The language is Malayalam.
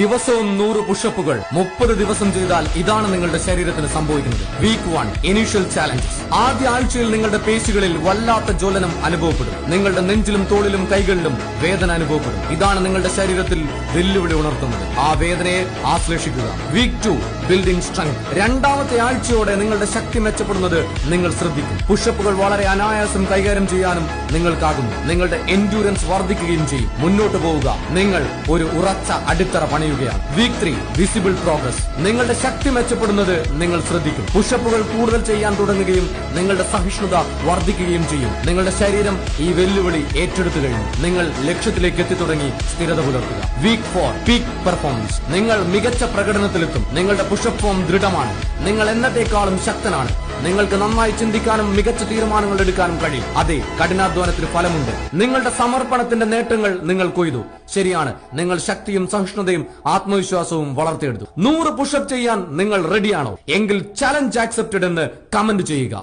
ദിവസവും 100 പുഷപ്പുകൾ 30 ദിവസം ചെയ്താൽ ഇതാണ് നിങ്ങളുടെ ശരീരത്തിന് സംഭവിക്കുന്നത്. Week 1 initial challenges. ആദ്യ ആഴ്ചയിൽ നിങ്ങളുടെ പേശികളിൽ വല്ലാത്ത ജ്വലനം അനുഭവപ്പെടും. നിങ്ങളുടെ നെഞ്ചിലും തോളിലും കൈകളിലും വേദന അനുഭവപ്പെടും. ഇതാണ് നിങ്ങളുടെ ശരീരത്തിൽ വെല്ലുവിളി ഉണർത്തുന്നത്. ആ വേദനയെ ആശ്ലേഷിക്കുക. Week 2 building strength. രണ്ടാമത്തെ ആഴ്ചയോടെ നിങ്ങളുടെ ശക്തി മെച്ചപ്പെടുന്നത് നിങ്ങൾ ശ്രദ്ധിക്കും. പുഷപ്പുകൾ വളരെ അനായാസം കൈകാര്യം ചെയ്യാനും നിങ്ങൾക്കാകുന്നു. നിങ്ങളുടെ എൻഡ്യൂറൻസ് വർദ്ധിക്കുകയും ചെയ്യും. മുന്നോട്ട് പോവുക. നിങ്ങൾ ഒരു ഉറച്ച അടിത്തറ പണിയുകയാണ്. Week 3 visible progress. നിങ്ങളുടെ ശക്തി മെച്ചപ്പെടുന്നത് നിങ്ങൾ ശ്രദ്ധിക്കും. പുഷപ്പുകൾ കൂടുതൽ ചെയ്യാൻ തുടങ്ങുകയും നിങ്ങളുടെ സഹിഷ്ണുത വർദ്ധിക്കുകയും ചെയ്യും. നിങ്ങളുടെ ശരീരം ഈ വെല്ലുവിളി ഏറ്റെടുത്തു കഴിഞ്ഞു. നിങ്ങൾ ലക്ഷ്യത്തിലേക്ക് എത്തിത്തുടങ്ങി. സ്ഥിരത പുലർത്തുക. Week 4 peak performance. നിങ്ങൾ മികച്ച പ്രകടനത്തിലെത്തും. നിങ്ങളുടെ പുഷപ്പ് ഫോം ദൃഢമാണ്. നിങ്ങൾ എന്നത്തേക്കാളും ശക്തനാണ്. നിങ്ങൾക്ക് നന്നായി ചിന്തിക്കാനും മികച്ച തീരുമാനങ്ങൾ എടുക്കാനും കഴിയും. അതെ, കഠിനാധ്വാനത്തിന് ഫലമുണ്ട്. നിങ്ങളുടെ സമർപ്പണത്തിന്റെ നേട്ടങ്ങൾ നിങ്ങൾ കൊയ്തു. ശരിയാണ്, നിങ്ങൾ ശക്തിയും സഹിഷ്ണുതയും ആത്മവിശ്വാസവും വളർത്തിയെടുത്തു. 100 പുഷപ്പ് ചെയ്യാൻ നിങ്ങൾ റെഡിയാണോ? എങ്കിൽ ചലഞ്ച് ആക്സെപ്റ്റഡ് എന്ന് കമന്റ് ചെയ്യുക.